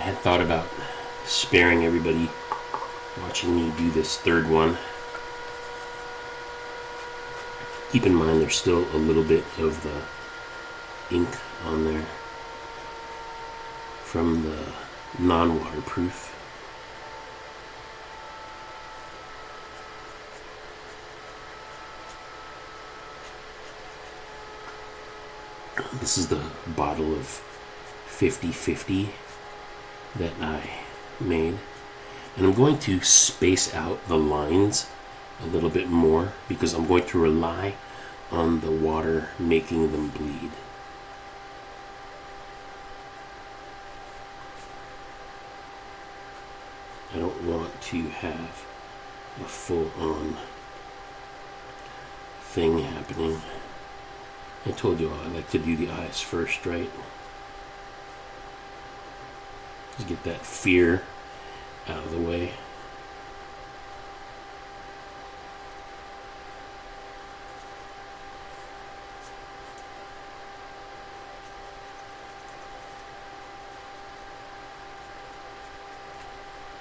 I had thought about sparing everybody watching me do this third one. Keep in mind there's still a little bit of the ink on there from the non-waterproof. This is the bottle of 50/50 that I made. And I'm going to space out the lines a little bit more because I'm going to rely on the water making them bleed. I don't want to have a full-on thing happening. I told you all I like to do the eyes first, right? Just get that fear out of the way.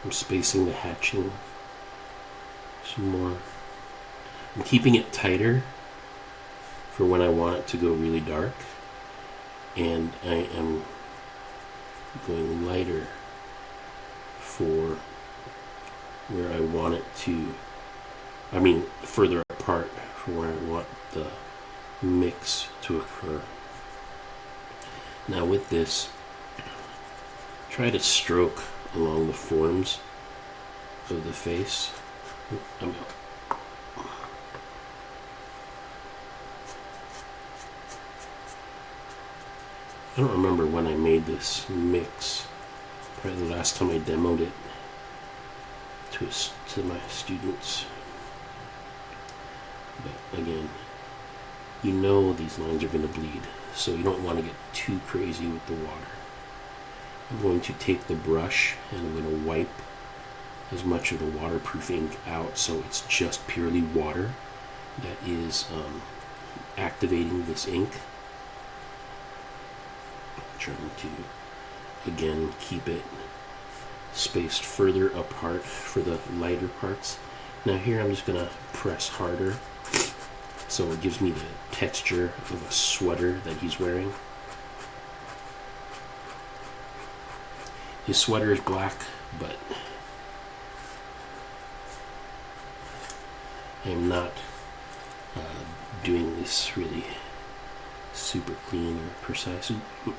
I'm spacing the hatching some more. I'm keeping it tighter for when I want it to go really dark, and I am going lighter for where I want it to, further apart for where I want the mix to occur. Now with this, try to stroke along the forms of the face. I don't remember when I made this mix. Probably the last time I demoed it to my students. But again, you know these lines are going to bleed, so you don't want to get too crazy with the water. I'm going to take the brush and I'm going to wipe as much of the waterproof ink out so it's just purely water that is activating this ink. Trying to, again, keep it spaced further apart for the lighter parts. Now here I'm just going to press harder so it gives me the texture of a sweater that he's wearing. His sweater is black, but I'm not doing this really super clean or precise.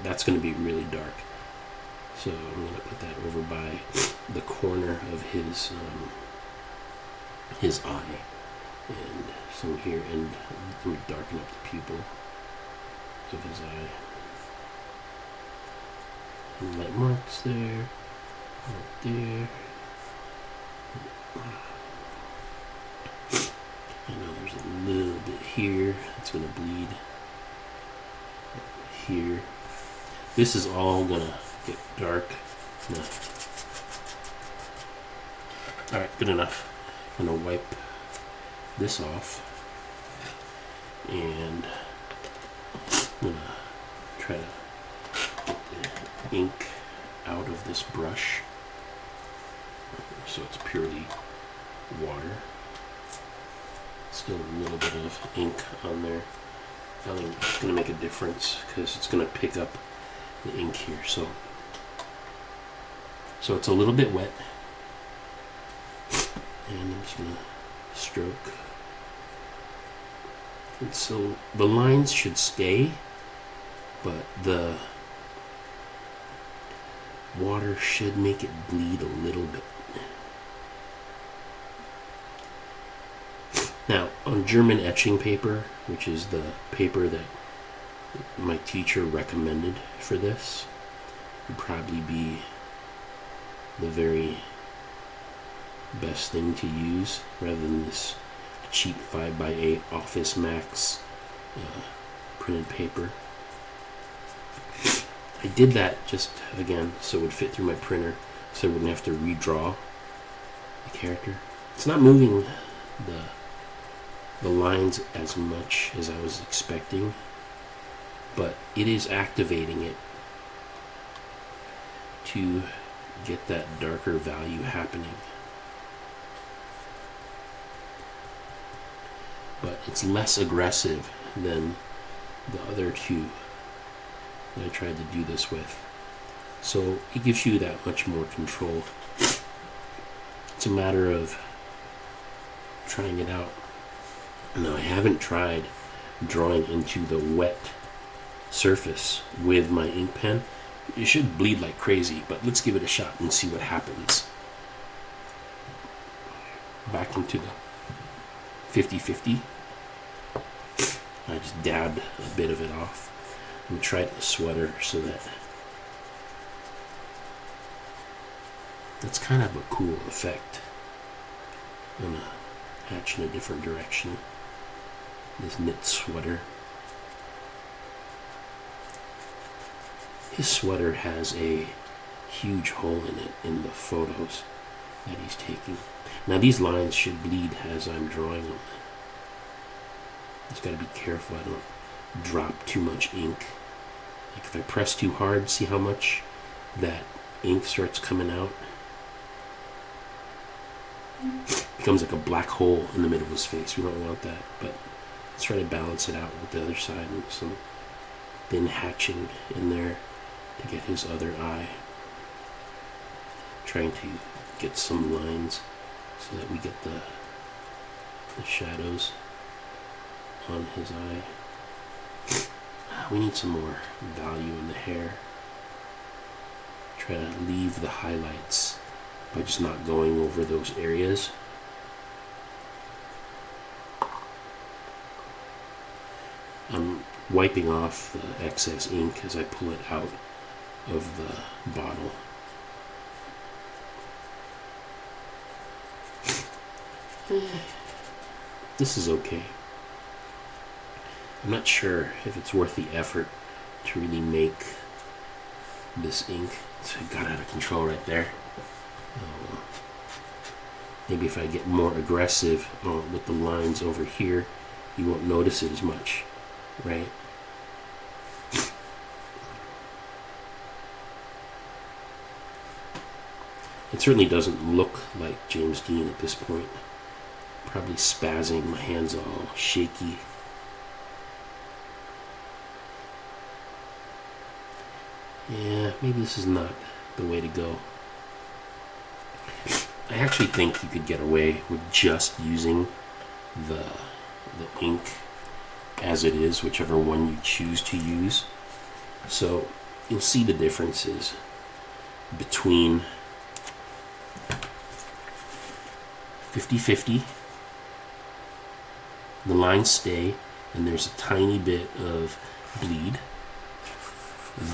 That's going to be really dark. So I'm going to put that over by the corner of his eye and some here, and I'm going to darken up the pupil of his eye. And light marks there, right there. I know there's a little bit here that's going to bleed. Here. This is all going to get dark. No. Alright, good enough. I'm going to wipe this off. And I'm going to try to get the ink out of this brush so it's purely water. Still a little bit of ink on there. I think it's going to make a difference because it's going to pick up the ink here. So it's a little bit wet. And I'm just going to stroke. And so the lines should stay, but the water should make it bleed a little bit. Now, on German etching paper, which is the paper that my teacher recommended for this, would probably be the very best thing to use rather than this cheap 5x8 Office Max printed paper. I did that just, again, so it would fit through my printer, so I wouldn't have to redraw the character. It's not moving the lines as much as I was expecting, but it is activating it to get that darker value happening. But it's less aggressive than the other two that I tried to do this with. So it gives you that much more control. It's a matter of trying it out. Now, I haven't tried drawing into the wet surface with my ink pen. It should bleed like crazy, but let's give it a shot and see what happens. Back into the 50-50. I just dabbed a bit of it off. We tried the sweater so that's kind of a cool effect. I'm gonna hatch in a different direction. This knit sweater. His sweater has a huge hole in it in the photos that he's taking. Now these lines should bleed as I'm drawing them. Just gotta be careful I don't drop too much ink. Like if I press too hard, see how much that ink starts coming out? It becomes like a black hole in the middle of his face. We don't want that, but let's try to balance it out with the other side and some thin hatching in there to get his other eye. Trying to get some lines so that we get the shadows on his eye. We need some more value in the hair. Try to leave the highlights by just not going over those areas. I'm wiping off the excess ink as I pull it out of the bottle. This is okay. I'm not sure if it's worth the effort to really make this ink. So it got out of control right there. Maybe if I get more aggressive with the lines over here, you won't notice it as much, right? It certainly doesn't look like James Dean at this point. Probably spazzing, my hands all shaky. Yeah, maybe this is not the way to go. I actually think you could get away with just using the ink as it is, whichever one you choose to use. So you'll see the differences between 50-50. The lines stay, and there's a tiny bit of bleed.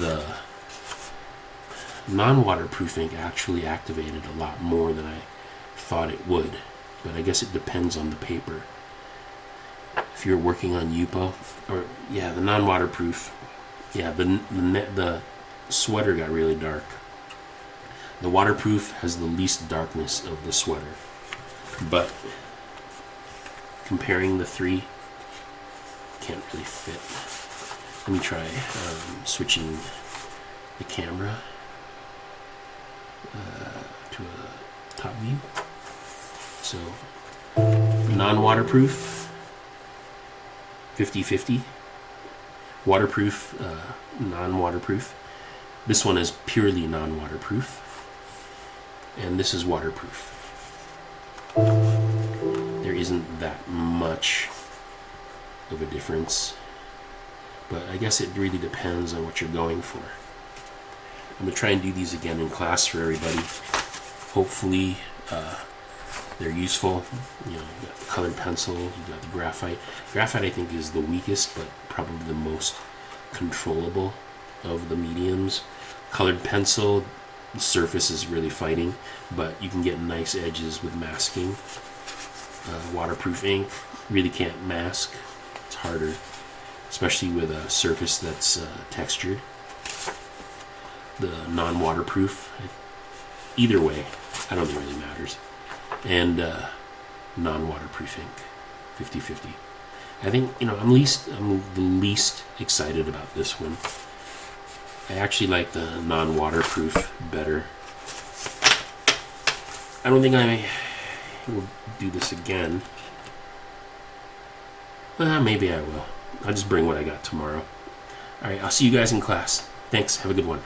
The non-waterproof ink actually activated a lot more than I thought it would, but I guess it depends on the paper. If you're working on Yupo, or yeah, the non-waterproof, yeah, the sweater got really dark. The waterproof has the least darkness of the sweater, but comparing the three, can't really fit. Let me try switching the camera to a top view. So non-waterproof, 50-50. Waterproof, non-waterproof. This one is purely non-waterproof, and this is waterproof. There isn't that much of a difference, but I guess it really depends on what you're going for. I'm gonna try and do these again in class for everybody. Hopefully they're useful. You know, you got the colored pencil, you got the graphite. Graphite I think is the weakest, but probably the most controllable of the mediums. Colored pencil, the surface is really fighting, but you can get nice edges with masking. Waterproof ink really can't mask. It's harder, especially with a surface that's textured. The non-waterproof, either way, I don't think it really matters. And non-waterproof ink, 50-50. I think, you know, I'm the least excited about this one. I actually like the non-waterproof better. I don't think I will do this again. Maybe I will. I'll just bring what I got tomorrow. All right, I'll see you guys in class. Thanks. Have a good one.